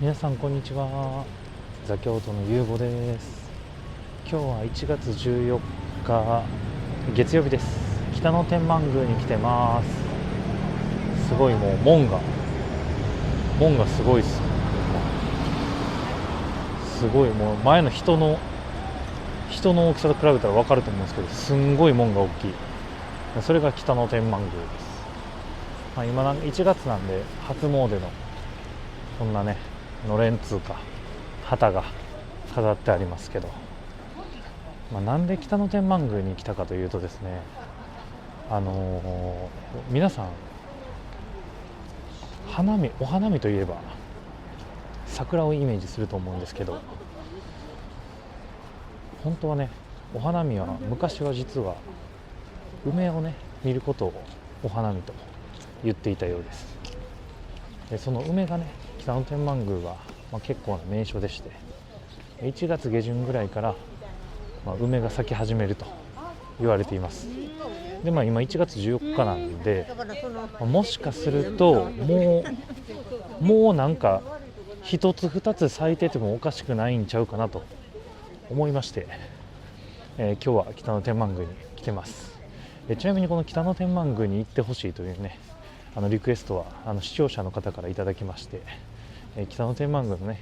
皆さんこんにちは。ザ京都のゆうごです。今日は1月14日月曜日です。北野天満宮に来てます。すごい、もう門がすごいっす。すごい、もう前の人の大きさと比べたら分かると思うんですけど、すんごい門が大きい。それが北野天満宮です。今1月なんで初詣のこんなね、のれんつうか旗が飾ってありますけど、なんで北野天満宮に来たかというとですね、皆さんお花見といえば桜をイメージすると思うんですけど、本当はね、お花見は昔は実は梅をね見ることをお花見と言っていたようです。でその梅がね、北野天満宮は、結構な名所でして、1月下旬ぐらいから、梅が咲き始めると言われています。で今1月14日なんで、もしかするともうなんか一つ二つ咲いててもおかしくないんちゃうかなと思いまして、今日は北野天満宮に来てます。ちなみにこの北野天満宮に行ってほしいというね、リクエストは視聴者の方からいただきまして、北野天満宮のね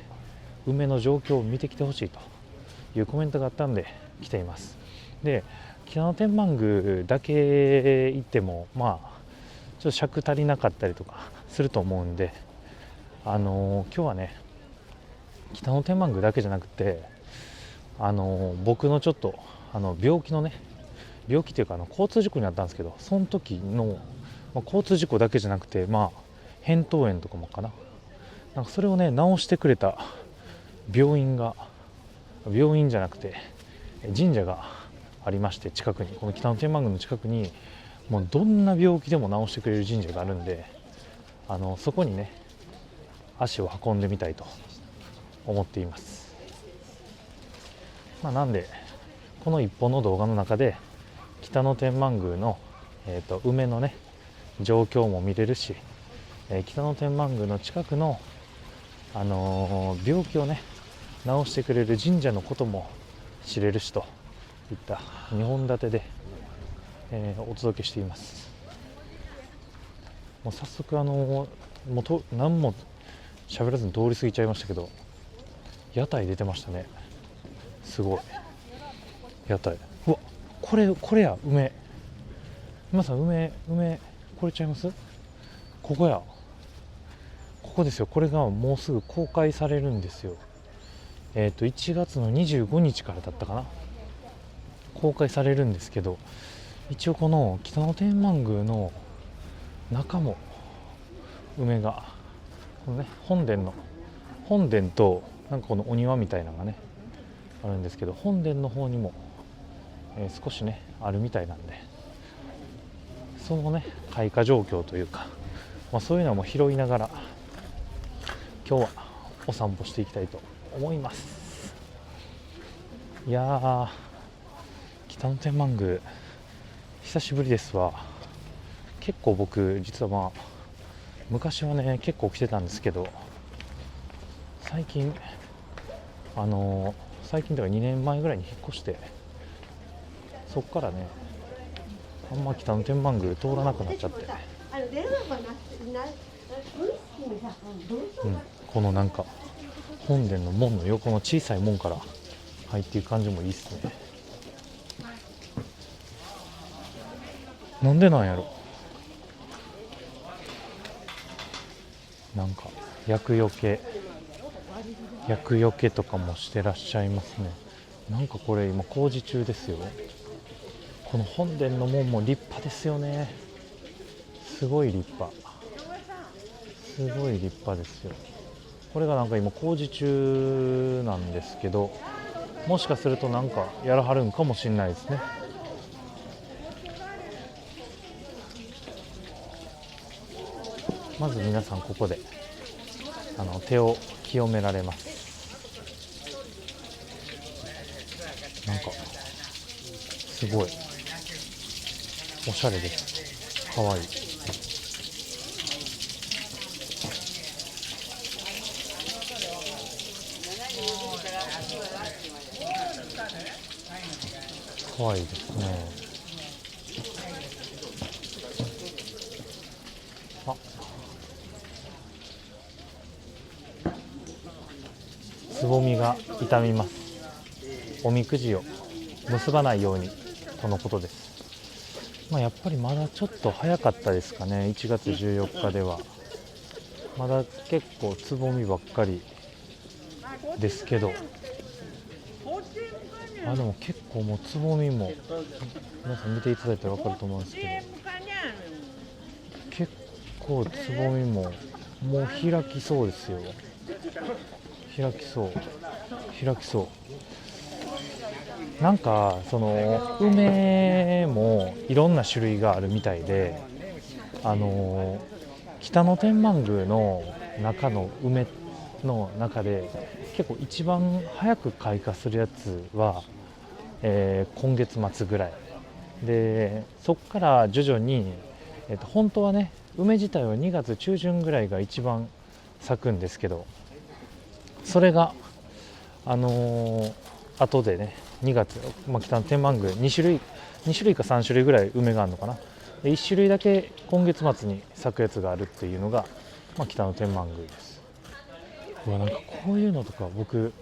梅の状況を見てきてほしいというコメントがあったんで来ています。で北野天満宮だけ行ってもちょっと尺足りなかったりとかすると思うんで、今日はね北野天満宮だけじゃなくて、僕のちょっと病気というか交通事故にあったんですけど、その時の、交通事故だけじゃなくて、扁桃炎とかもかな、なんかそれをね治してくれた病院じゃなくて神社がありまして、近くに、この北野天満宮の近くにもうどんな病気でも治してくれる神社があるんで、そこにね足を運んでみたいと思っています。なんでこの一本の動画の中で北野天満宮の、梅のね状況も見れるし、北野天満宮の近くの、病気をね治してくれる神社のことも知れるしといった2本立てで、お届けしています。もう早速何も喋らずに通り過ぎちゃいましたけど、屋台出てましたね。すごい屋台。うわ、これや梅。皆さん梅これちゃいます？ここや、ここですよ。これがもうすぐ公開されるんですよ。1月の25日からだったかな、公開されるんですけど、一応この北野天満宮の中も梅が、このね本殿となんかこのお庭みたいなのがねあるんですけど、本殿の方にも、少しねあるみたいなんで、そのね開花状況というか、そういうのも拾いながら今日はお散歩していきたいと思います。いやー、北野天満宮久しぶりですわ。結構僕実は昔はね結構来てたんですけど、最近最近とか2年前ぐらいに引っ越して、そっからねあんま北野天満宮通らなくなっちゃって、このなんか本殿の門の横の小さい門から入っていく感じもいいっすね。なんでなんやろ。なんか厄除けとかもしてらっしゃいますね。なんかこれ今工事中ですよ。この本殿の門も立派ですよね。すごい立派ですよ。これがなんか今工事中なんですけど、もしかするとなんかやらはるんかもしれないですね。まず皆さんここで手を清められます。なんかすごいおしゃれです。かわいい。かわいいですね。あ、つぼみが傷みます。おみくじを結ばないようにとのことです。やっぱりまだちょっと早かったですかね。1月14日ではまだ結構つぼみばっかりですけど、でも結構もうつぼみも皆さん見ていただいたら分かると思うんですけど、結構つぼみももう開きそうですよ。開きそう開きそう。なんかその梅もいろんな種類があるみたいで、北野天満宮の中の梅の中で結構一番早く開花するやつは、今月末ぐらいで、そこから徐々に、本当はね梅自体は2月中旬ぐらいが一番咲くんですけど、それが後でね2月、北の天満宮2種類か3種類ぐらい梅があるのかな。で1種類だけ今月末に咲くやつがあるっていうのが、北の天満宮です。なんかこういうのとか僕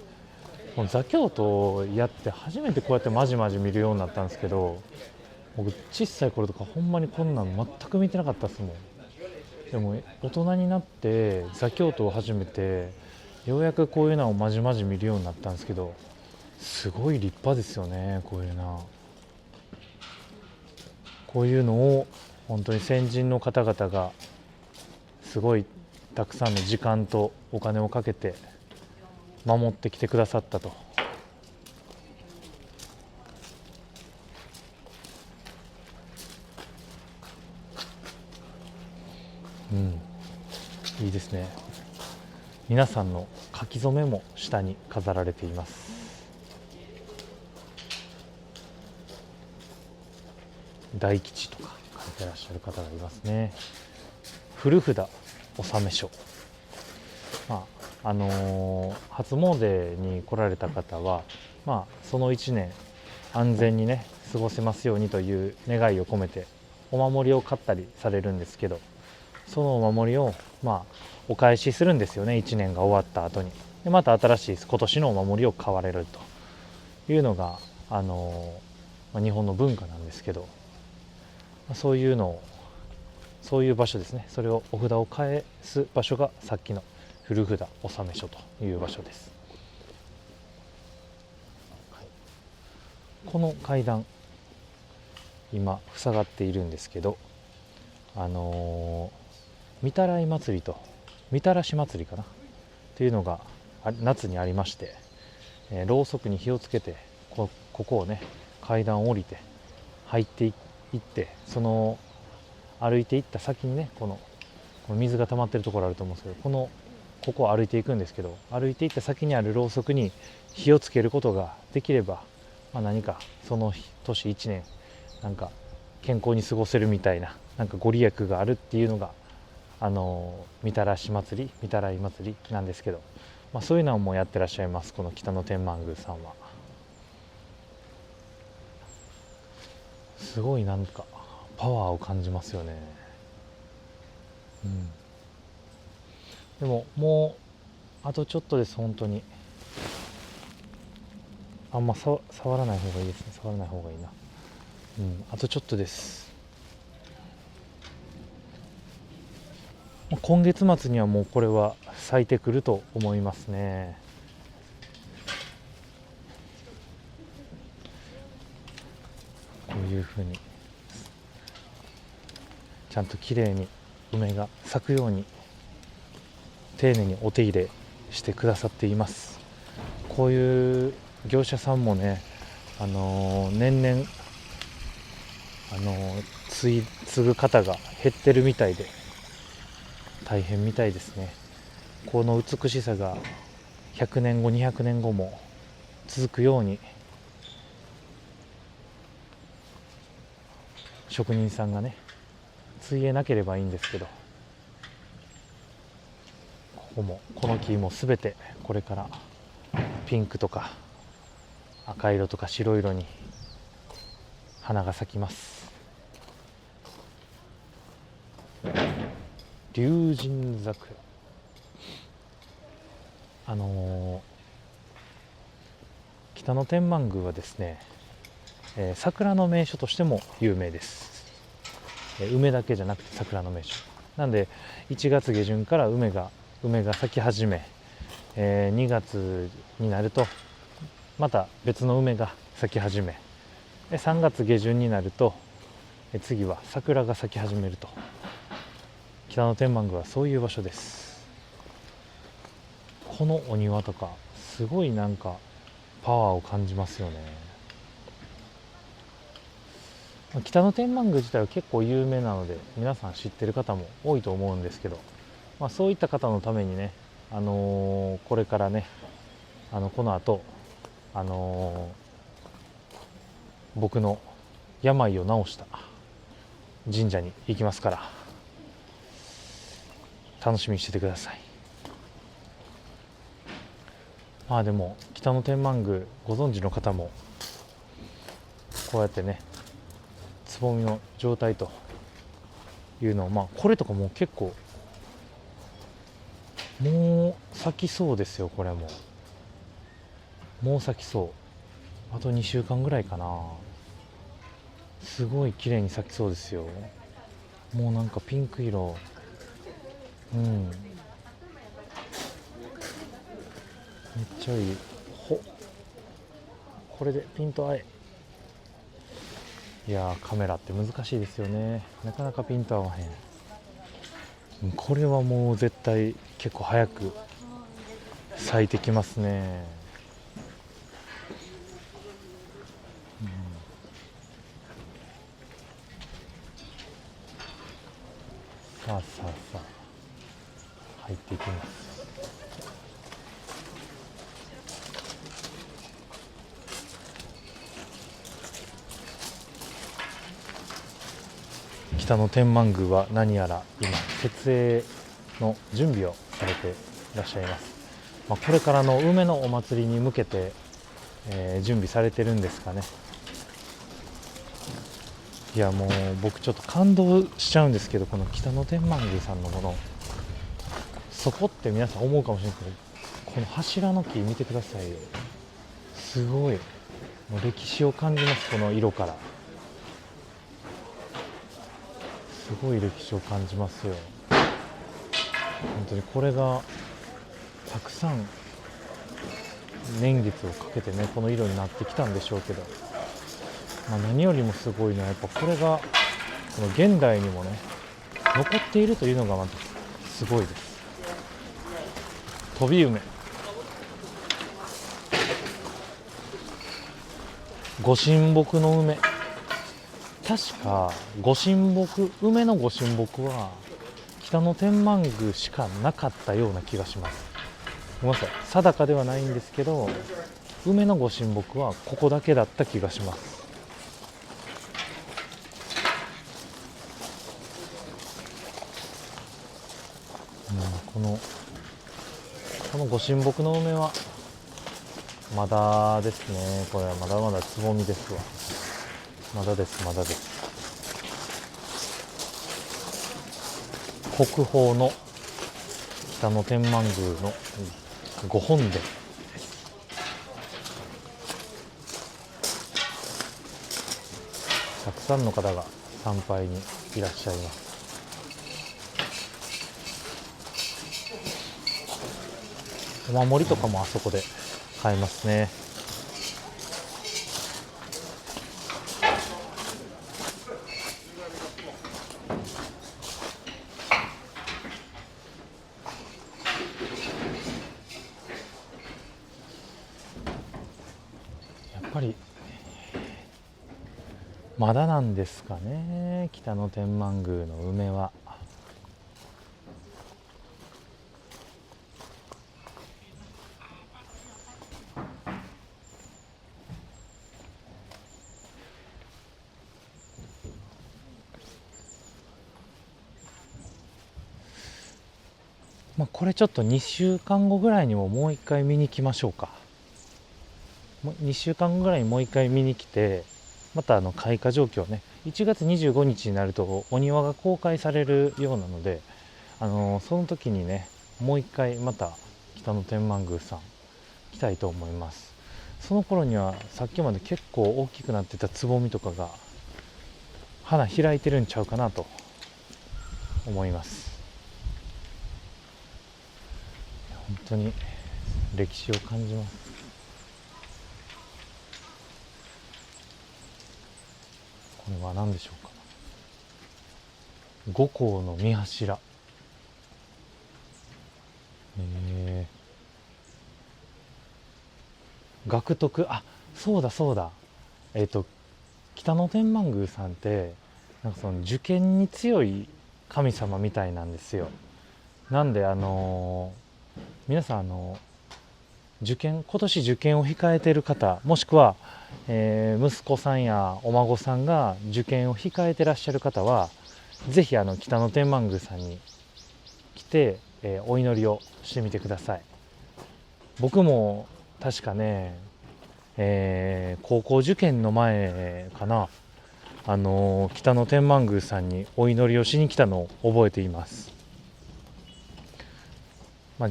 座京都やって初めてこうやってまじまじ見るようになったんですけど、僕小さい頃とかほんまにこんなん全く見てなかったですもん。でも大人になって座京都を始めてようやくこういうのをまじまじ見るようになったんですけど、すごい立派ですよね。こういうのを本当に先人の方々がすごいたくさんの時間とお金をかけて守ってきてくださったと。いいですね。皆さんの書き初めも下に飾られています。大吉とか書いてらっしゃる方がいますね。古札納め書。初詣に来られた方は、その1年安全にね過ごせますようにという願いを込めてお守りを買ったりされるんですけど、そのお守りをお返しするんですよね。1年が終わった後にでまた新しい今年のお守りを買われるというのが、日本の文化なんですけど、そういう場所ですね。それをお札を返す場所がさっきの古札納め所という場所です。この階段今塞がっているんですけど、御手洗祭りと御手洗し祭りかなというのが夏にありまして、ろうそくに火をつけてここをね階段を降りて入っていって、その歩いていった先にねこの水が溜まってるところあると思うんですけど、ここを歩いていくんですけど、歩いていった先にあるろうそくに火をつけることができれば、何かその年1年なんか健康に過ごせるみたいな、なんかご利益があるっていうのが御手洗祭り、御手洗祭りなんですけど、そういうのもやってらっしゃいます。この北野天満宮さんはすごいなんかパワーを感じますよね。でももうあとちょっとです。本当にあんま触らない方がいいですね。触らない方がいいな。あとちょっとです。今月末にはもうこれは咲いてくると思いますね。こういうふうにちゃんときれいに梅が咲くように丁寧にお手入れしてくださっています。こういう業者さんもね、年々継ぐ方が減ってるみたいで大変みたいですね。この美しさが100年後200年後も続くように職人さんがね継げなければいいんですけど、この木も全てこれからピンクとか赤色とか白色に花が咲きます。龍神桜、北野天満宮はですね、桜の名所としても有名です。梅だけじゃなくて桜の名所なんで、1月下旬から梅が咲き始め、2月になるとまた別の梅が咲き始め、3月下旬になると次は桜が咲き始めると。北野天満宮はそういう場所です。このお庭とかすごいなんかパワーを感じますよね。北野天満宮自体は結構有名なので皆さん知ってる方も多いと思うんですけど、そういった方のためにね、これからね、この後、僕の病を治した神社に行きますから、楽しみにしててください。でも北野天満宮ご存知の方もこうやってね、つぼみの状態というのを、これとかも結構もう咲きそうですよ。これもう咲きそう。あと2週間ぐらいかな。すごい綺麗に咲きそうですよ。もうなんかピンク色、めっちゃいい。これでピント合え。いやー、カメラって難しいですよね。なかなかピント合わへん。これはもう絶対結構早く咲いてきますね。さあ入っていきます。北野天満宮は何やら今設営の準備をされていらっしゃいます。これからの梅のお祭りに向けて、準備されてるんですかね。いやもう僕ちょっと感動しちゃうんですけど、この北野天満宮さんのもの、そこって皆さん思うかもしれないけど、この柱の木見てくださいよ。すごい、もう歴史を感じます。この色からすごい歴史を感じますよ。本当にこれがたくさん年月をかけてね、この色になってきたんでしょうけど、何よりもすごいのはやっぱこれがこの現代にもね残っているというのがまたすごいです。飛び梅、ご神木の梅、確か梅のご神木は北野天満宮しかなかったような気がします。ごめんなさい、定かではないんですけど、梅のご神木はここだけだった気がします。このご神木の梅はまだですね。これはまだまだつぼみですわ。まだです。国宝の北野天満宮のご本殿、たくさんの方が参拝にいらっしゃいます。お守りとかもあそこで買えますね。やっぱりまだなんですかね、北野天満宮の梅は。これちょっと2週間後ぐらいにももう一回見に行きましょうか。もう2週間ぐらいもう一回見に来て、また開花状況ね、1月25日になるとお庭が公開されるようなので、その時にねもう一回また北野天満宮さん来たいと思います。その頃にはさっきまで結構大きくなってたつぼみとかが花開いてるんちゃうかなと思います。本当に歴史を感じます。これは何でしょうか。五香の御柱。学徳、あ、そうだそうだ。北野天満宮さんってなんかその受験に強い神様みたいなんですよ。なんで皆さん今年受験を控えている方、もしくは、息子さんやお孫さんが受験を控えてらっしゃる方は、ぜひ北野天満宮さんに来て、お祈りをしてみてください。僕も確かね、高校受験の前かな、北野天満宮さんにお祈りをしに来たのを覚えています。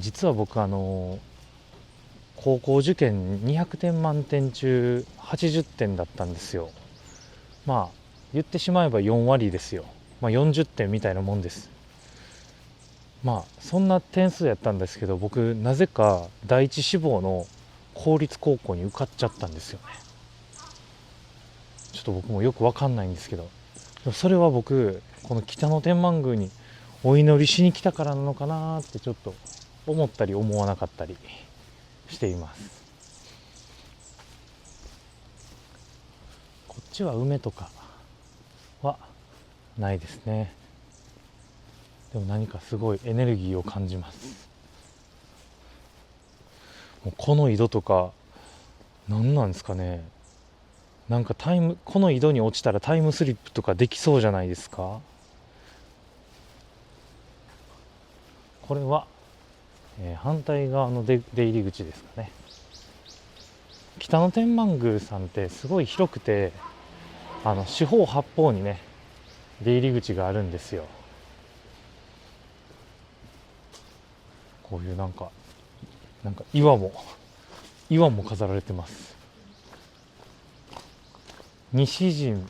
実は僕高校受験200点満点中80点だったんですよ。言ってしまえば4割ですよ。40点みたいなもんです。そんな点数やったんですけど、僕なぜか第一志望の公立高校に受かっちゃったんですよね。ちょっと僕もよく分かんないんですけど、それは僕この北野天満宮にお祈りしに来たからなのかなってちょっと思ったり思わなかったりしています。こっちは梅とかはないですね。でも何かすごいエネルギーを感じます。もうこの井戸とか何なんですかね。なんかこの井戸に落ちたらタイムスリップとかできそうじゃないですか。これは、反対側の出入り口ですかね。北野天満宮さんってすごい広くて、四方八方にね出入り口があるんですよ。こういうなんか岩も飾られてます。西陣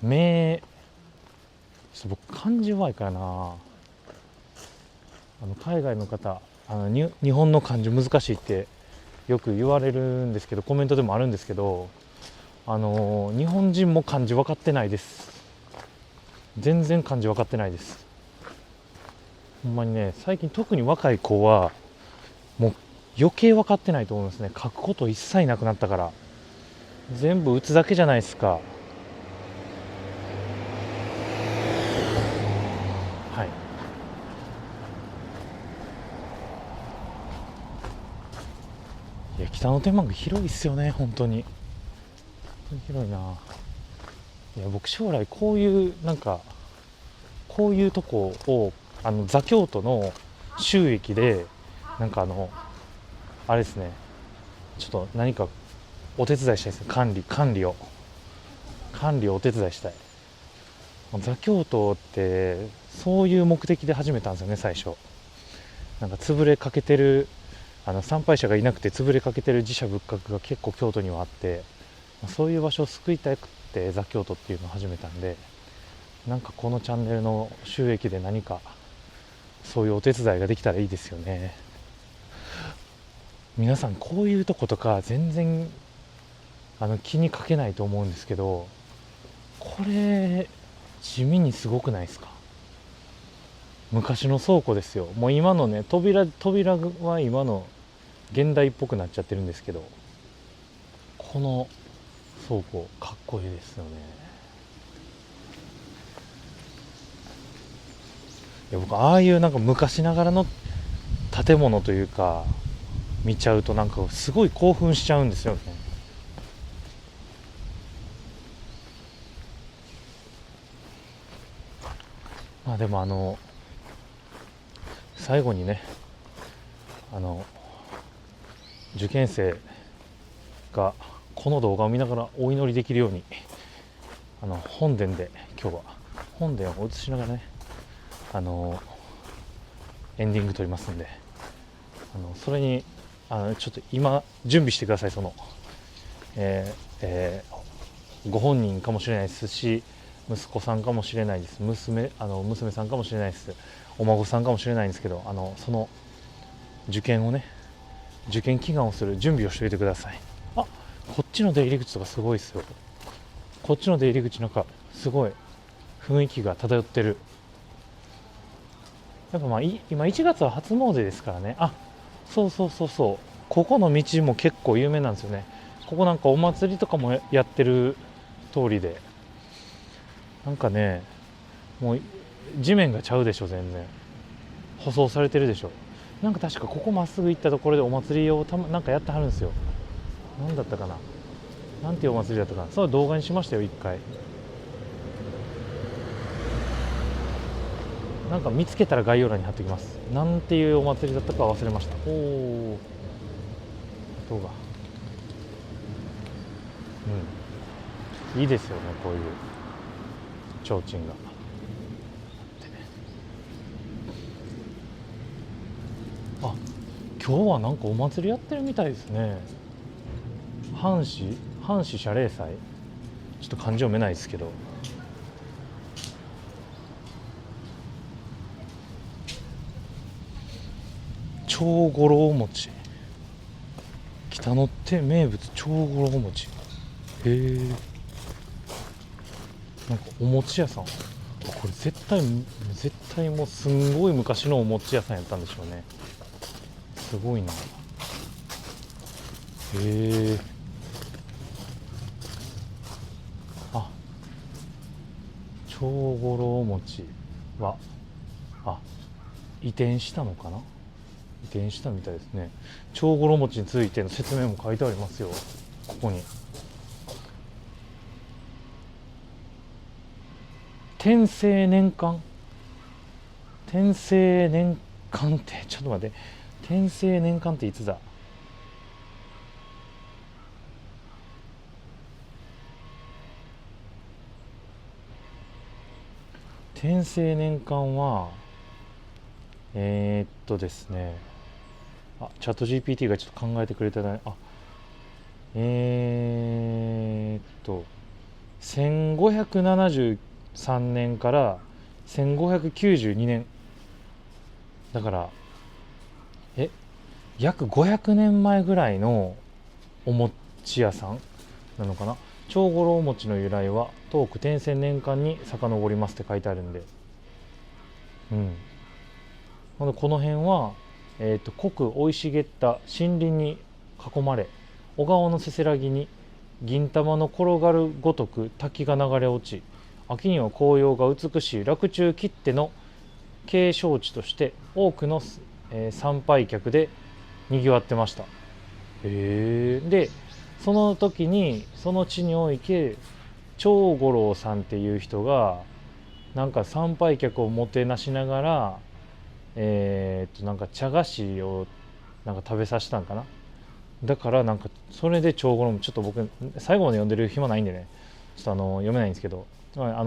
名、ちょっと僕漢字弱いからな。海外の方日本の漢字難しいってよく言われるんですけど、コメントでもあるんですけど、日本人も漢字分かってないです。全然漢字分かってないです。ほんまにね、最近特に若い子はもう余計分かってないと思いますね。書くこと一切なくなったから、全部打つだけじゃないですか。はい。いや、北野天満宮広いっすよね、本当に。本当に広いな。いや、僕将来こういうこういうとこを座京都の収益であれですね、ちょっと何かお手伝いしたいですね。管理をお手伝いしたい。座京都ってそういう目的で始めたんですよね、最初。潰れかけてる参拝者がいなくて潰れかけてる寺社仏閣が結構京都にはあって、そういう場所を救いたくて座京都っていうのを始めたんで、このチャンネルの収益で何かそういうお手伝いができたらいいですよね。皆さんこういうとことか全然気にかけないと思うんですけど、これ地味にすごくないですか。昔の倉庫ですよ。もう今のね扉は今の現代っぽくなっちゃってるんですけど、この倉庫かっこいいですよね。いや、僕ああいう昔ながらの建物というか見ちゃうとすごい興奮しちゃうんですよね。でも最後にね受験生がこの動画を見ながらお祈りできるように本殿で今日は本殿を映しながらねエンディング撮りますんでそれにちょっと今準備してください。ご本人かもしれないですし、息子さんかもしれないです、娘さんかもしれないです、お孫さんかもしれないんですけど、その受験祈願をする準備をしておいてください。こっちの出入り口とかすごいですよ。こっちの出入り口なんかすごい雰囲気が漂ってる。やっぱ今1月は初詣ですからね。そう、ここの道も結構有名なんですよね。ここなんかお祭りとかもやってる通りで、なんかね、もう地面がちゃうでしょ。全然舗装されてるでしょ。なんか確かここまっすぐ行ったところでお祭りをなんかやってはるんですよ。なんだったかな、なんていうお祭りだったかな。その動画にしましたよ一回。なんか見つけたら概要欄に貼っておきます。なんていうお祭りだったか忘れました。音がいいですよね、こういう提灯が。今日はなんかお祭りやってるみたいですね。阪神謝礼祭、ちょっと漢字読めないですけど、長五郎餅、北の手名物長五郎餅。へえ、なんかお餅屋さん、これ絶対もうすんごい昔のお餅屋さんやったんでしょうね。すごいな。へえ、長五郎餅は移転したのかな、移転したみたいですね。長五郎餅についての説明も書いてありますよ、ここに。天正年間ってちょっと待って、天正年間っていつだ。天正年間はですね、チャット GPT がちょっと考えてくれてない。1573年から1592年だから、約500年前ぐらいのお餅屋さんなのかな。長五郎餅の由来は東区天正年間に遡りますって書いてあるんで、この辺は、濃く生い茂った森林に囲まれ、小川のせせらぎに銀玉の転がるごとく滝が流れ落ち、秋には紅葉が美しい洛中きっての景勝地として多くの、参拝客でにぎわってました。でその時にその地において長五郎さんっていう人がなんか参拝客をもてなしながらなんか茶菓子をなんか食べさせたんかな。だからなんかそれで長五郎もちょっと僕最後まで読んでる暇ないんでね、ちょっと読めないんですけど、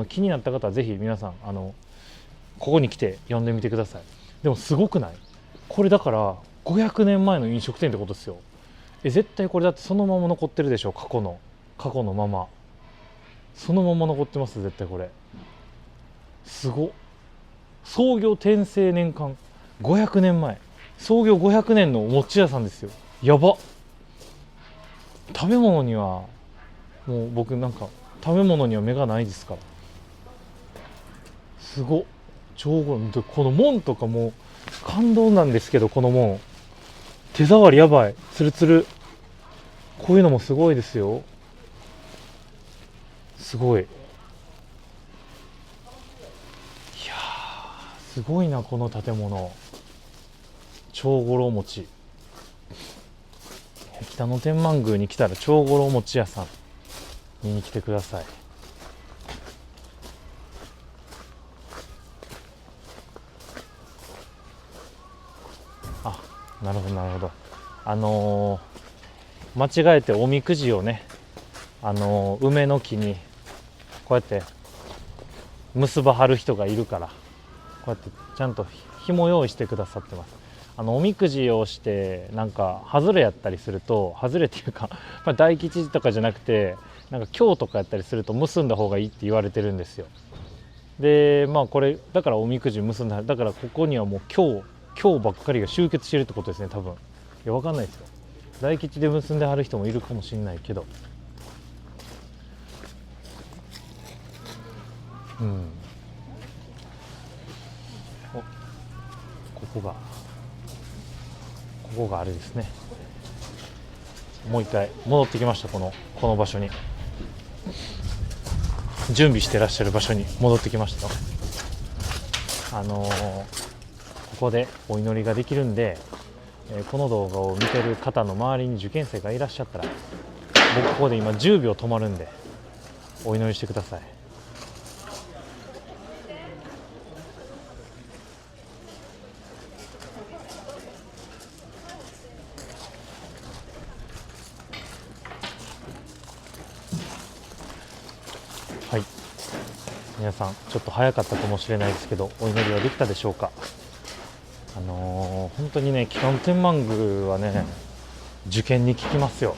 気になった方はぜひ皆さんここに来て読んでみてください。でもすごくない？これだから500年前の飲食店ってことですよ。絶対これだってそのまま残ってるでしょ。過去のままそのまま残ってます。絶対これすごっ。創業天正年間、500年前、創業500年のお餅屋さんですよ。やば。食べ物にはもう僕なんか食べ物には目がないですから。すごっ。長五郎でこの門とかも感動なんですけど、この門手触りやばい、ツルツル。こういうのもすごいですよ。すごい。いやーすごいなこの建物。長五郎餅、北野天満宮に来たら長五郎餅屋さん見に来てください。なるほど。間違えておみくじをね、梅の木にこうやって結ばはる人がいるから、こうやってちゃんと紐用意してくださってます。おみくじをしてなんか外れやったりすると、外れっていうか大吉とかじゃなくてなんか凶とかやったりすると結んだ方がいいって言われてるんですよ。でこれだからおみくじ結んだ、だからここにはもう凶ばっかりが集結してるってことですね、多分。いや、わかんないですよ。大吉で結んではる人もいるかもしれないけど、ここがあれですね。もう一回戻ってきました。この場所に、準備してらっしゃる場所に戻ってきましたよ。ここでお祈りができるんで、この動画を見てる方の周りに受験生がいらっしゃったら、僕ここで今10秒止まるんでお祈りしてください。はい、皆さんちょっと早かったかもしれないですけど、お祈りはできたでしょうか。本当にね、北野天満宮はね、受験に効きますよ。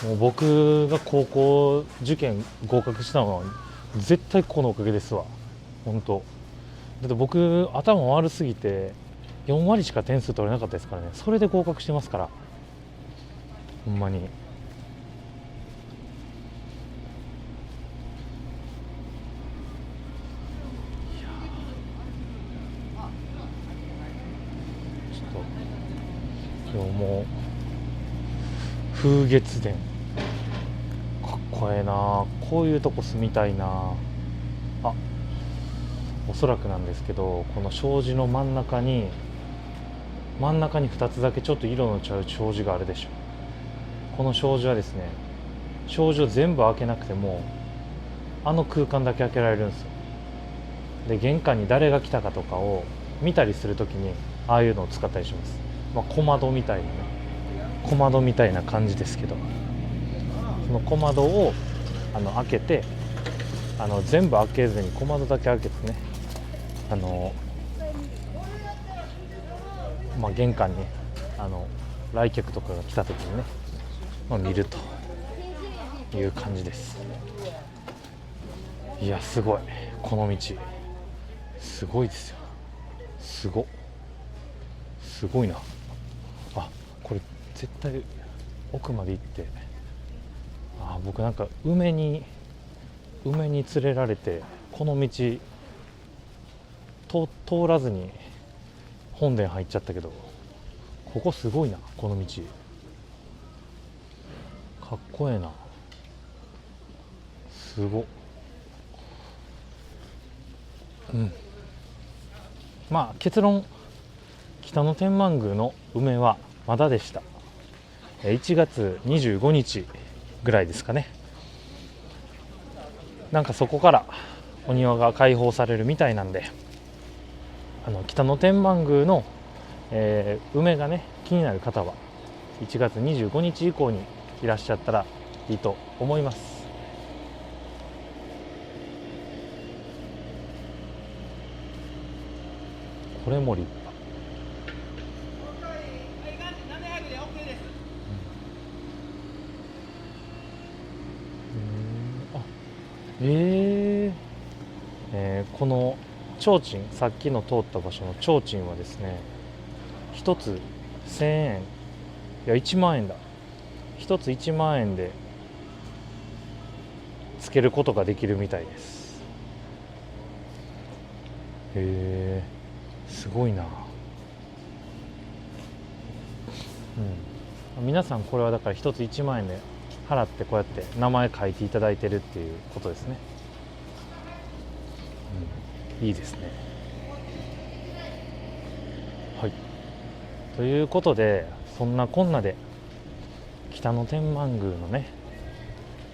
もう僕が高校受験合格したのは絶対このおかげですわ。本当だって僕頭悪すぎて4割しか点数取れなかったですからね。それで合格してますから、ほんまに。今日も風月殿かっこええな。こういうとこ住みたいな。おそらくなんですけど、この障子の真ん中に2つだけちょっと色の違う障子があるでしょ。この障子はですね、障子を全部開けなくても空間だけ開けられるんですよ。で、玄関に誰が来たかとかを見たりするときにああいうのを使ったりします。小窓みたいなね、小窓みたいな感じですけど、その小窓を開けて、全部開けずに小窓だけ開けてね、玄関に来客とかが来た時にね、見るという感じです。いや、すごい。この道すごいですよ。すごいな。これ絶対奥まで行って、僕なんか梅に連れられてこの道通らずに本殿入っちゃったけど、ここすごいな。この道かっこええな。すごっ。結論、北野天満宮の梅はまだでした。1月25日ぐらいですかね。なんかそこからお庭が開放されるみたいなんで、北野天満宮の、梅がね、気になる方は1月25日以降にいらっしゃったらいいと思います。これも立派。この提灯、さっきの通った場所の提灯はですね、一つ1000円、いや1万円だ、一つ1万円でつけることができるみたいです。すごいな。皆さんこれはだから一つ1万円で払ってこうやって名前書いていただいてるっていうことですね。いいですね。はい、ということで、そんなこんなで北野天満宮のね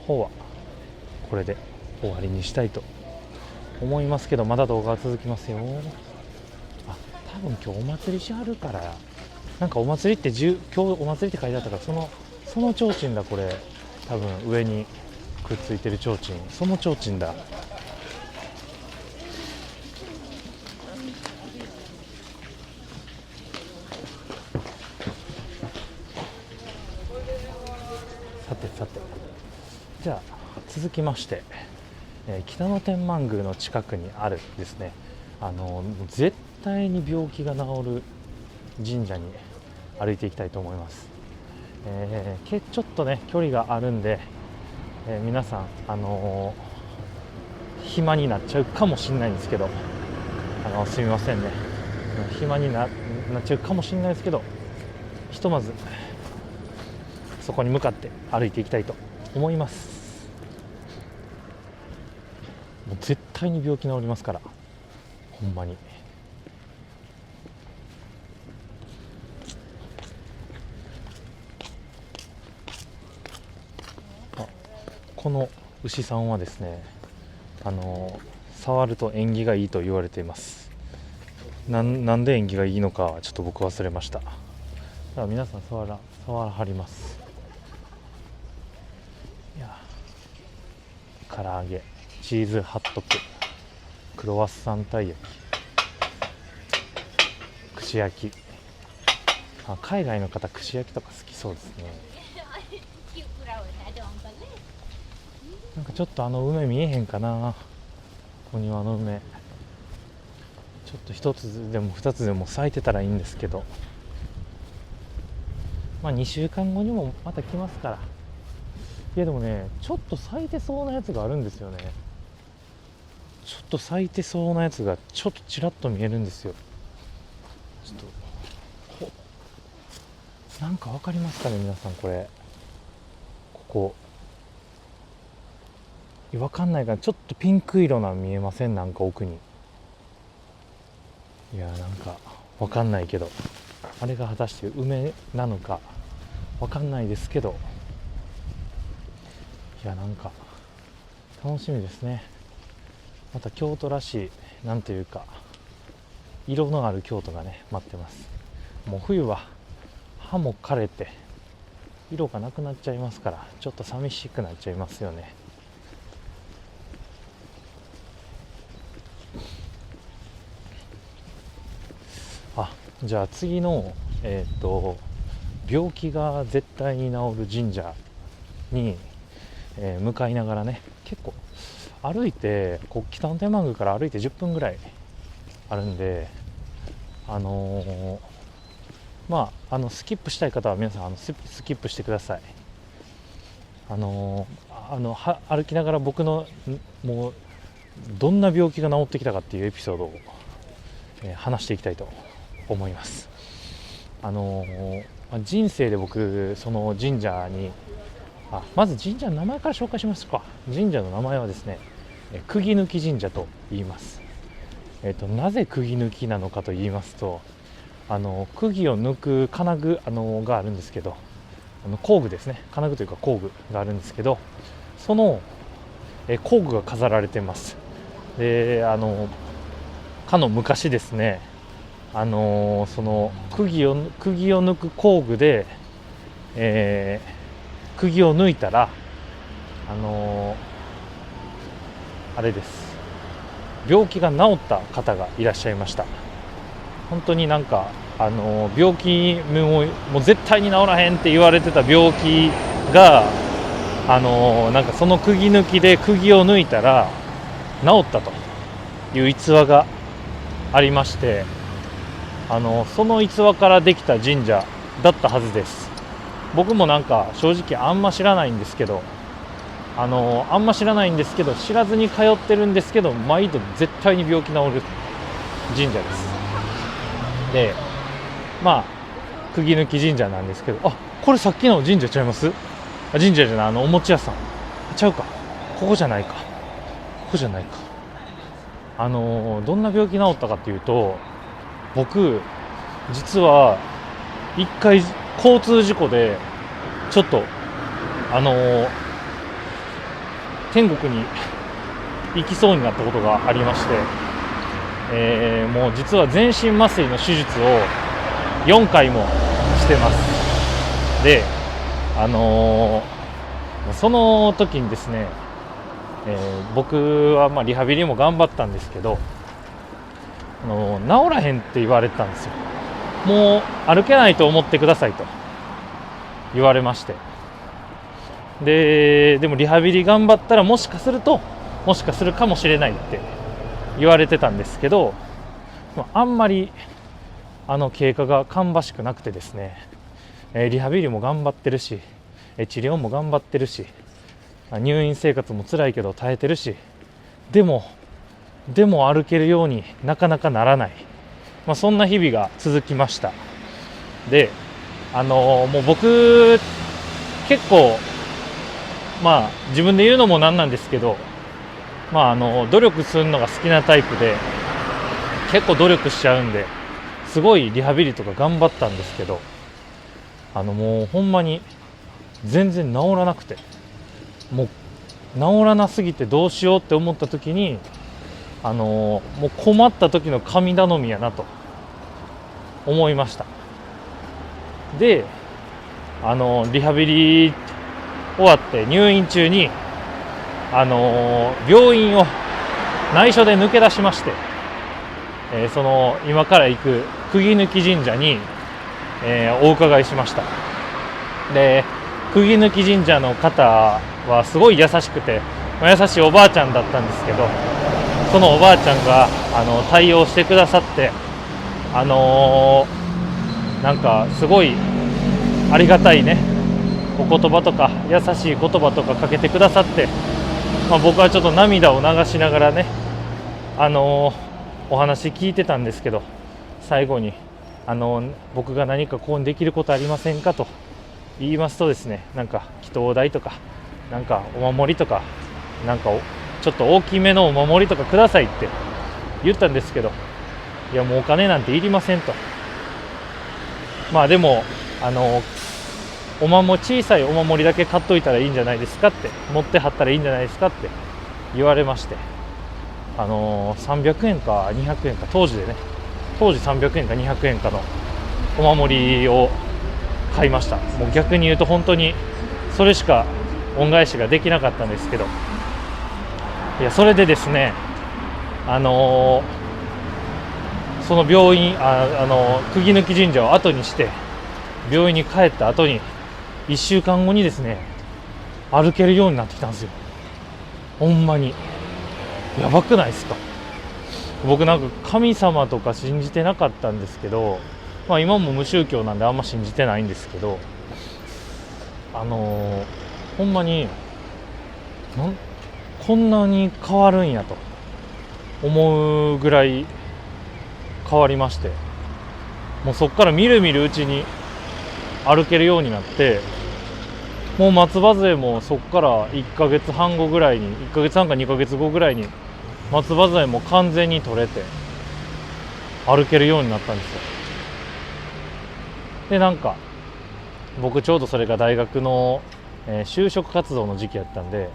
方はこれで終わりにしたいと思いますけど、まだ動画は続きますよ。多分今日お祭りしはるからなんかお祭りって今日お祭りって書いてあったから、その提灯だ。これ多分上にくっついてる提灯、その提灯だ。さて、じゃあ続きまして、北野天満宮の近くにあるですね、絶対に病気が治る神社に歩いていきたいと思います。ちょっとね距離があるんで、皆さん暇になっちゃうかもしれないんですけど、すみませんね、暇になっちゃうかもしれないですけど、ひとまずそこに向かって歩いていきたいと思います。もう絶対に病気治りますから、ほんまに。この牛さんはですね、触ると縁起がいいと言われています。なんで縁起がいいのかはちょっと僕忘れました。だから皆さん触らはります。いや、唐揚げ、チーズハットク、クロワッサンたい焼き、串焼き。海外の方串焼きとか好きそうですね。なんかちょっと梅見えへんかな、お庭の梅。ちょっと一つでも二つでも咲いてたらいいんですけど、2週間後にもまた来ますから。いやでもね、ちょっと咲いてそうなやつがあるんですよね。ちょっと咲いてそうなやつがちょっとちらっと見えるんですよ。ちょっとなんかわかりますかね皆さん、これここわかんないかな、ちょっとピンク色な見えません？なんか奥に。いやなんかわかんないけど、あれが果たして梅なのかわかんないですけど、いやなんか楽しみですね。また京都らしい、なんていうか色のある京都がね待ってます。もう冬は葉も枯れて色がなくなっちゃいますから、ちょっと寂しくなっちゃいますよね。じゃあ次の病気が絶対に治る神社に、向かいながらね、結構歩いて北野天満宮から歩いて10分ぐらいあるんで、スキップしたい方は皆さんスキップしてください。歩きながら僕のもうどんな病気が治ってきたかっていうエピソードを、話していきたいと思います。人生で僕その神社にまず神社の名前から紹介しますか。神社の名前はですね、釘抜神社と言います。なぜ釘抜きなのかと言いますと、釘を抜く金具があるんですけど、工具ですね、金具というか工具があるんですけど、その工具が飾られています。でかの昔ですね、その釘を抜く工具で、釘を抜いたらあれです、病気が治った方がいらっしゃいました。本当になんか病気もう絶対に治らへんって言われてた病気がなんかその釘抜きで釘を抜いたら治ったという逸話がありまして、その逸話からできた神社だったはずです。僕もなんか正直あんま知らないんですけど、知らずに通ってるんですけど、毎度絶対に病気治る神社です。で釘抜き神社なんですけど、これさっきの神社ちゃいます？神社じゃない、お餅屋さんちゃうか、ここじゃないか。どんな病気治ったかっていうと、僕実は一回交通事故でちょっと天国に行きそうになったことがありまして、もう実は全身麻酔の手術を4回もしてます。でその時にですね、僕はリハビリも頑張ったんですけど、治らへんって言われてたんですよ。もう歩けないと思ってくださいと言われまして、でもリハビリ頑張ったらもしかするかもしれないって言われてたんですけど、あんまり経過が芳しくなくてですね、リハビリも頑張ってるし、治療も頑張ってるし、入院生活も辛いけど耐えてるし、でも歩けるようになかなかならない、そんな日々が続きました。でもう僕結構自分で言うのもなんなんですけど、努力するのが好きなタイプで結構努力しちゃうんで、すごいリハビリとか頑張ったんですけど、もうほんまに全然治らなくて、もう治らなすぎてどうしようって思った時に、もう困った時の神頼みやなと思いました。でリハビリ終わって入院中に病院を内緒で抜け出しまして、その今から行く釘抜神社に、お伺いしました。で釘抜神社の方はすごい優しくて、優しいおばあちゃんだったんですけど、そのおばあちゃんが対応してくださって、なんかすごいありがたいねお言葉とか優しい言葉とかかけてくださって、僕はちょっと涙を流しながらねお話聞いてたんですけど、最後に僕が何かこうできることありませんかと言いますとですね、なんか祈祷代とかなんかお守りとかなんかちょっと大きめのお守りとかくださいって言ったんですけど、いやもうお金なんていりませんと。でも小さいお守りだけ買っといたらいいんじゃないですかって、持ってはったらいいんじゃないですかって言われまして、300円か200円か当時300円か200円かのお守りを買いました。もう逆に言うと本当にそれしか恩返しができなかったんですけど、いやそれでですねその病院釘抜神社を後にして病院に帰った後に1週間後にですね歩けるようになってきたんですよ。ほんまにやばくないですか。僕なんか神様とか信じてなかったんですけど、今も無宗教なんであんま信じてないんですけど、ほんまにこんなに変わるんやと思うぐらい変わりまして、もうそっからみるみるうちに歩けるようになって、もう松葉杖もそっから1ヶ月半後ぐらいに1ヶ月半か2ヶ月後ぐらいに松葉杖も完全に取れて歩けるようになったんですよ。でなんか僕ちょうどそれが大学の、就職活動の時期やったんで、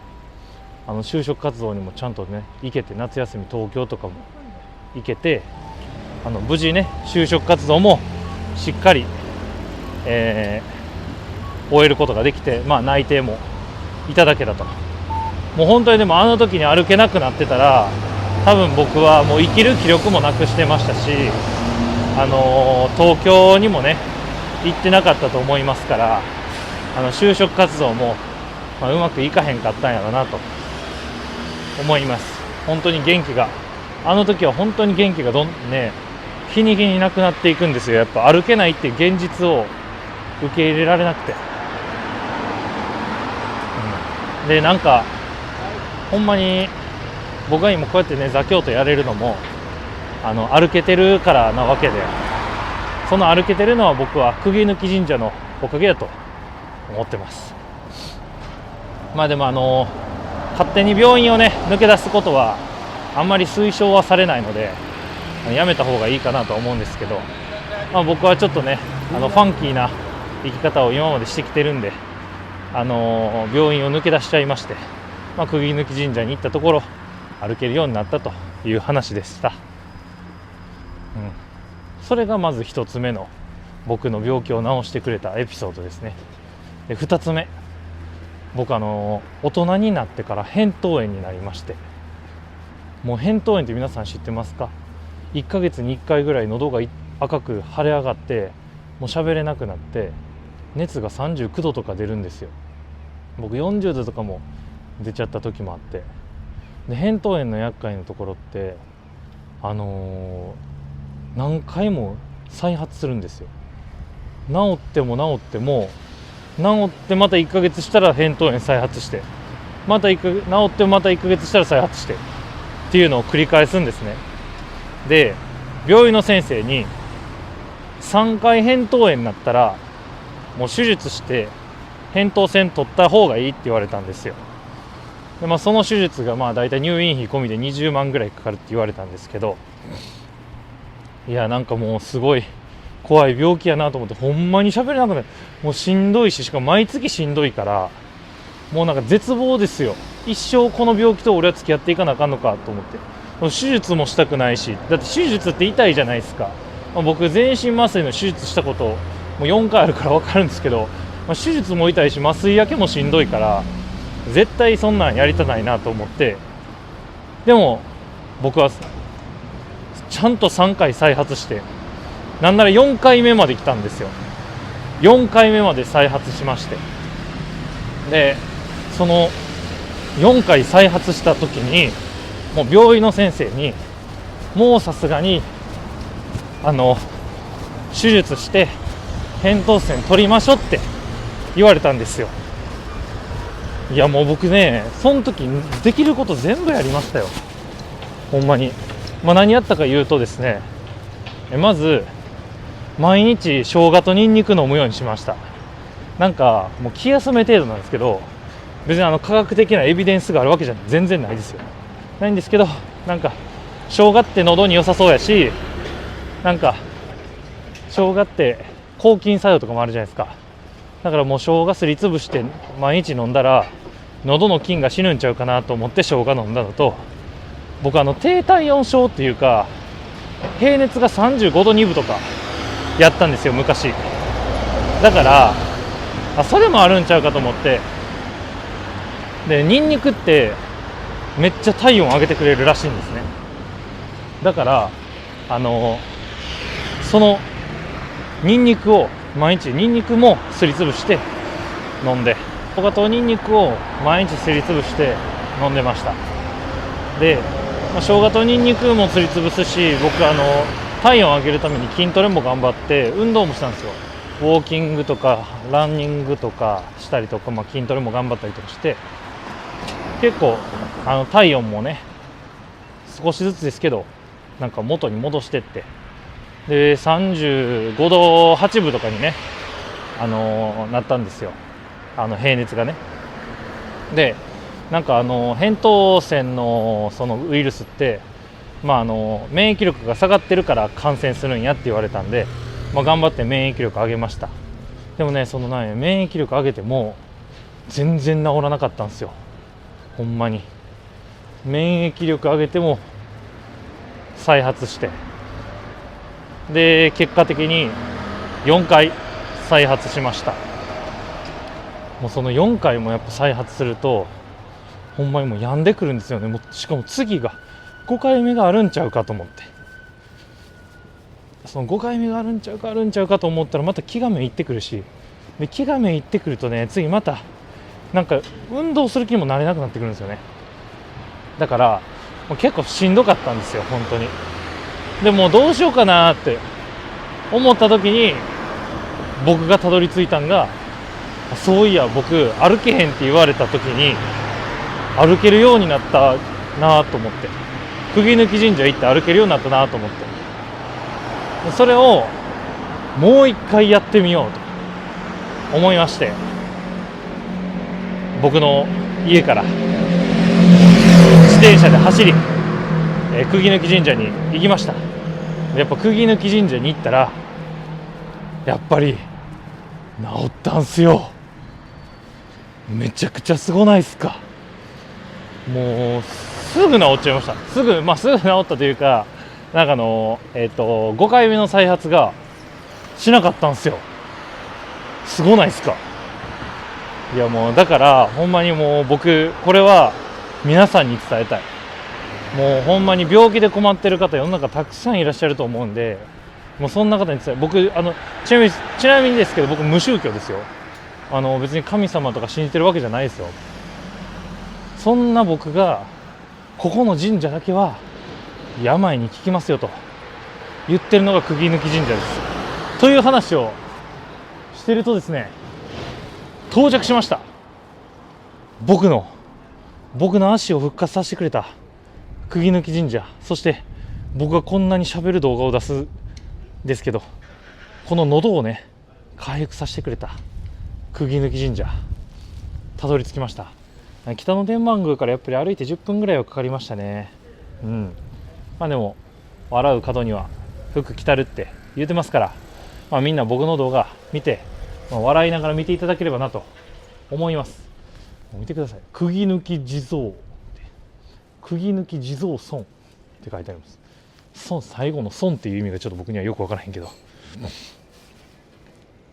就職活動にもちゃんとね行けて、夏休み東京とかも行けて、無事ね就職活動もしっかり、終えることができて、内定もいただけたと。もう本当にでも時に歩けなくなってたら多分僕はもう生きる気力もなくしてましたし、東京にもね行ってなかったと思いますから、就職活動も、うまくいかへんかったんやろなと思います。本当に元気が時は本当に元気が日に日になくなっていくんですよ。やっぱ歩けないっていう現実を受け入れられなくて、でなんかほんまに僕が今こうやってね座教とやれるのも歩けてるからなわけで、その歩けてるのは僕は釘抜神社のおかげだと思ってます。でも勝手に病院をね抜け出すことはあんまり推奨はされないのでやめた方がいいかなと思うんですけど、僕はちょっとねファンキーな生き方を今までしてきてるんで、病院を抜け出しちゃいまして、釘抜神社に行ったところ歩けるようになったという話でした。それがまず一つ目の僕の病気を治してくれたエピソードですね。で2つ目、僕大人になってから扁桃炎になりまして、もう扁桃炎って皆さん知ってますか？1ヶ月に1回ぐらい喉が赤く腫れ上がって、もう喋れなくなって熱が39度とか出るんですよ。僕40度とかも出ちゃった時もあって、で扁桃炎の厄介なところって何回も再発するんですよ。治っても治っても治ってまた1ヶ月したら扁桃炎再発して、また治ってまた1ヶ月したら再発してっていうのを繰り返すんですね。で病院の先生に3回扁桃炎になったらもう手術して扁桃腺取った方がいいって言われたんですよ。で、その手術がだいたい入院費込みで20万ぐらいかかるって言われたんですけど、いやなんかもうすごい怖い病気やなと思って、ほんまに喋れなくなる。もうしんどいし、しかも毎月しんどいから、もうなんか絶望ですよ。一生この病気と俺は付き合っていかなあかんのかと思って、手術もしたくないし、だって手術って痛いじゃないですか。僕全身麻酔の手術したこともう4回あるから分かるんですけど、手術も痛いし麻酔焼けもしんどいから、絶対そんなんやりたないなと思って、でも僕はちゃんと3回再発して、なんなら4回目まで来たんですよ。4回目まで再発しまして、でその4回再発した時にもう病院の先生にもうさすがに手術して扁桃腺取りましょうって言われたんですよ。いやもう僕ね、その時できること全部やりましたよ、ほんまに。何やったか言うとですね、まず毎日生姜とニンニク飲むようにしました。なんかもう気休め程度なんですけど、別に科学的なエビデンスがあるわけじゃ全然ないですよ。ないんですけど、なんか生姜って喉に良さそうやし、なんか生姜って抗菌作用とかもあるじゃないですか。だからもう生姜すりつぶして毎日飲んだら喉の菌が死ぬんちゃうかなと思って生姜飲んだのと、僕低体温症っていうか平熱が35度2分とかやったんですよ昔。だからそれもあるんちゃうかと思って、でニンニクってめっちゃ体温上げてくれるらしいんですね。だからそのニンニクを毎日ニンニクもすりつぶして飲んで、生姜とニンニクを毎日すりつぶして飲んでました。で、生姜とニンニクもすりつぶすし、僕体温を上げるために筋トレも頑張って運動もしたんですよ。ウォーキングとかランニングとかしたりとか、筋トレも頑張ったりとかして、結構体温もね少しずつですけどなんか元に戻してって、で35度8分とかにねなったんですよ、平熱がね。でなんか扁桃腺のそのウイルスって免疫力が下がってるから感染するんやって言われたんで、頑張って免疫力上げました。でもね、免疫力上げても全然治らなかったんですよ、ほんまに。免疫力上げても再発して、で結果的に4回再発しました。もうその4回もやっぱ再発するとほんまにもう病んでくるんですよね。もうしかも次が5回目があるんちゃうかと思って、その5回目があるんちゃうかと思ったらまた気がめいってくるし、で気がめいってくるとね、次またなんか運動する気にもなれなくなってくるんですよね。だからもう結構しんどかったんですよ本当に。でもうどうしようかなって思った時に僕がたどり着いたんが、そういや僕歩けへんって言われた時に歩けるようになったなと思って、釘抜き神社行って歩けるようになったなと思って、それをもう一回やってみようと思いまして、僕の家から自転車で走り、釘抜き神社に行きました。やっぱ釘抜き神社に行ったらやっぱり治ったんすよ。めちゃくちゃすごないっすか。もうすぐ治っちゃいました。すぐ治ったというか、なんか5回目の再発がしなかったんですよ。すごないですか。いやもうだからほんまにもう僕これは皆さんに伝えたい。もうほんまに病気で困ってる方世の中たくさんいらっしゃると思うんで、もうそんな方に伝え、僕ちなみにですけど、僕無宗教ですよ。別に神様とか信じてるわけじゃないですよ。そんな僕がここの神社だけは病に効きますよと言ってるのが釘抜き神社です。という話をしてるとですね、到着しました。僕の足を復活させてくれた釘抜き神社、そして僕がこんなに喋る動画を出すんですけど、この喉をね回復させてくれた釘抜き神社、たどり着きました。北野天満宮からやっぱり歩いて10分ぐらいはかかりましたね。まあでも笑う門には福来たるって言ってますから、みんな僕の動画見て、笑いながら見ていただければなと思います。見てください。釘抜き地蔵、釘抜き地蔵尊って書いてあります。尊、最後の尊っていう意味がちょっと僕にはよく分からへんけど、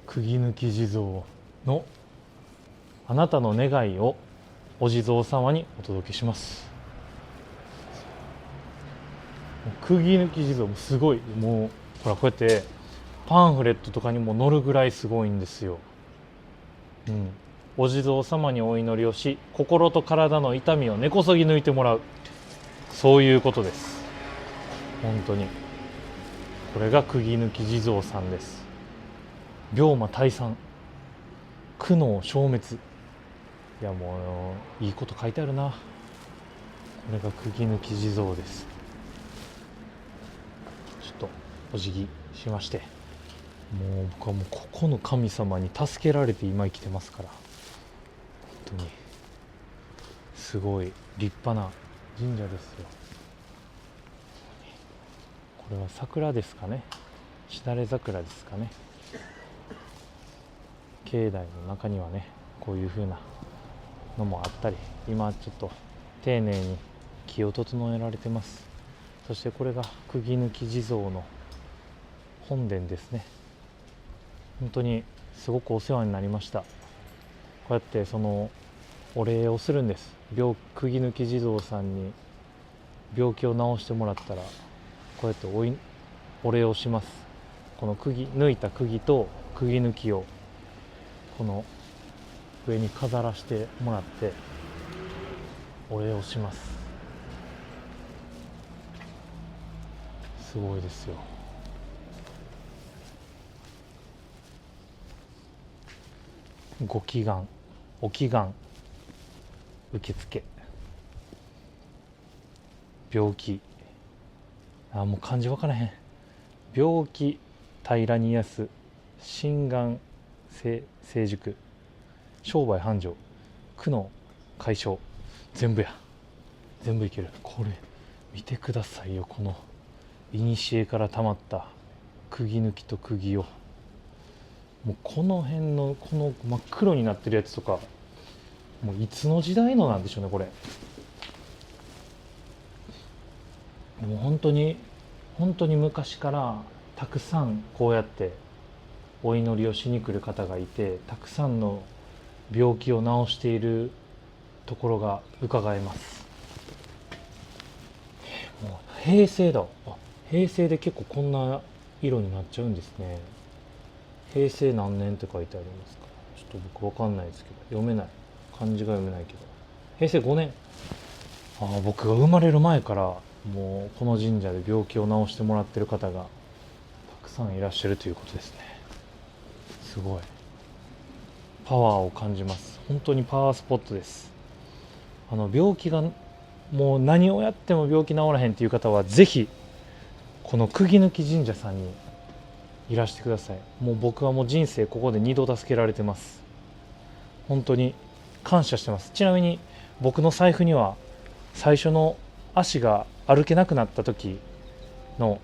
釘抜き地蔵のあなたの願いをお地蔵様にお届けします。釘抜き地蔵もすごい、もうほらこうやってパンフレットとかにも載るぐらいすごいんですよ。お地蔵様にお祈りをし、心と体の痛みを根こそぎ抜いてもらう、そういうことです。本当にこれが釘抜き地蔵さんです。病魔退散、苦悩消滅。いやもういいこと書いてあるな。これが釘抜き地蔵です。ちょっとお辞儀しまして、もう僕はもうここの神様に助けられて今生きてますから、本当にすごい立派な神社ですよ。これは桜ですかね、しだれ桜ですかね。境内の中にはねこういう風なのもあったり、今ちょっと丁寧に気を整えられてます。そしてこれが釘抜き地蔵の本殿ですね。本当にすごくお世話になりました。こうやってそのお礼をするんです。釘抜き地蔵さんに病気を治してもらったらこうやってお礼をします。この抜いた釘と釘抜きをこの上に飾らせてもらってお礼をします。すごいですよ。ご祈願、お祈願受付、病気、もう漢字分からへん。病気平らに癒す、心願成熟、商売繁盛、苦悩解消、全部や、全部いける。これ見てくださいよ、この古からたまった釘抜きと釘を、もうこの辺のこの真っ黒になってるやつとか、もういつの時代のなんでしょうね。これもう本当に昔からたくさんこうやってお祈りをしに来る方がいて、たくさんの病気を治しているところが伺えます。もう平成だ。平成で結構こんな色になっちゃうんですね。平成何年って書いてありますか。ちょっと僕わかんないですけど、読めない、漢字が読めないけど、平成5年。僕が生まれる前からもうこの神社で病気を治してもらってる方がたくさんいらっしゃるということですね。すごいパワーを感じます。本当にパワースポットです。病気がもう何をやっても病気治らへんっていう方はぜひこの釘抜き神社さんにいらしてください。もう僕はもう人生ここで2度助けられてます。本当に感謝してます。ちなみに僕の財布には最初の足が歩けなくなった時の、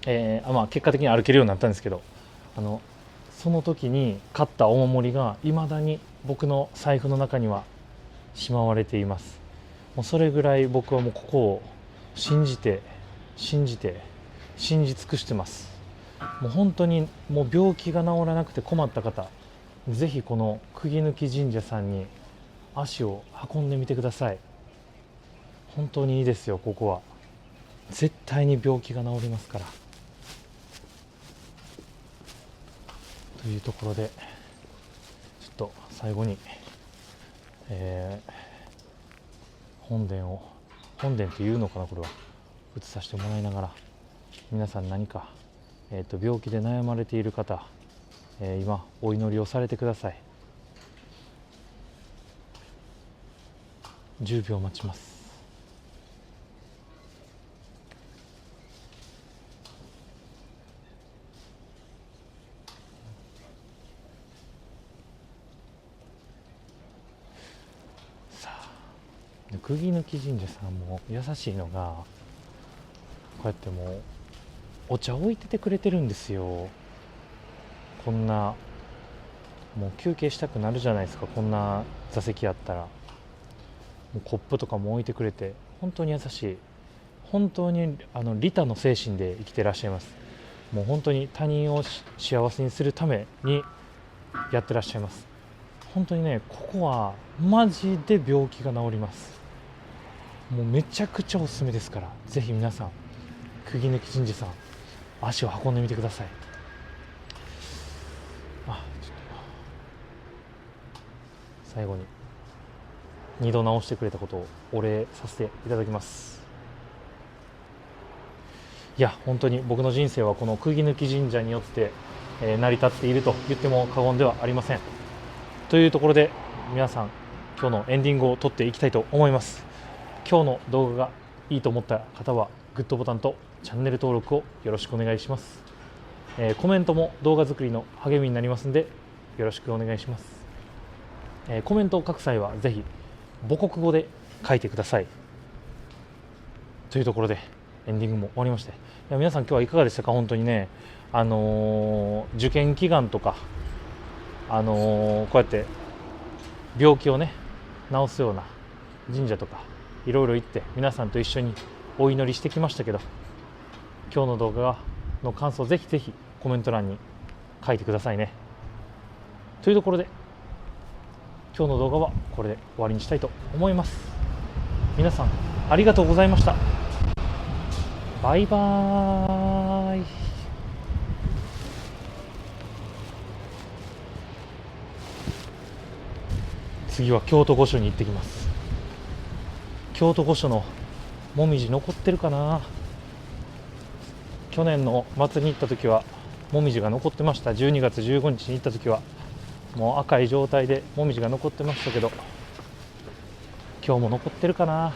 結果的に歩けるようになったんですけど、その時に買ったお守りがいまだに僕の財布の中にはしまわれています。もうそれぐらい僕はもうここを信じ尽くしてます。もう本当にもう病気が治らなくて困った方、ぜひこの釘抜神社さんに足を運んでみてください。本当にいいですよ。ここは絶対に病気が治りますから。というところでちょっと最後に、本殿っていうのかな、これは映させてもらいながら、皆さん何か、病気で悩まれている方、今お祈りをされてください。10秒待ちます。さあ、釘抜神社さんも優しいのが、こうやってもうお茶置いててくれてるんですよ。こんなもう休憩したくなるじゃないですか。こんな座席あったらもうコップとかも置いてくれて、本当に優しい。本当に利他の精神で生きてらっしゃいます。もう本当に他人を幸せにするためにやってらっしゃいます。本当にね、ここはマジで病気が治ります。もうめちゃくちゃおすすめですから、ぜひ皆さん釘抜神社さん足を運んでみてください。ちょっと最後に2度直してくれたことをお礼させていただきます。いや本当に僕の人生はこの釘抜神社によって、成り立っていると言っても過言ではありません。というところで皆さん、今日のエンディングを撮っていきたいと思います。今日の動画がいいと思った方はグッドボタンとチャンネル登録をよろしくお願いします。コメントも動画作りの励みになりますのでよろしくお願いします。コメントを書く際はぜひ母国語で書いてください。というところでエンディングも終わりまして、いや皆さん今日はいかがでしたか。本当にね、受験祈願とか、こうやって病気をね治すような神社とかいろいろ行って皆さんと一緒にお祈りしてきましたけど、今日の動画の感想ぜひぜひコメント欄に書いてくださいね。というところで今日の動画はこれで終わりにしたいと思います。皆さんありがとうございました。バイバーイ。次は京都御所に行ってきます。京都御所のもみじ残ってるかな。去年の末に行った時はもみじが残ってました。12月15日に行った時はもう赤い状態でもみじが残ってましたけど、今日も残ってるかな。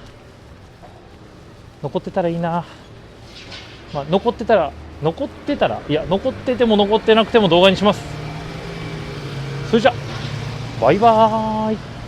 残ってたらいいな。残ってたらいや、残ってても残ってなくても動画にします。それじゃバイバーイ。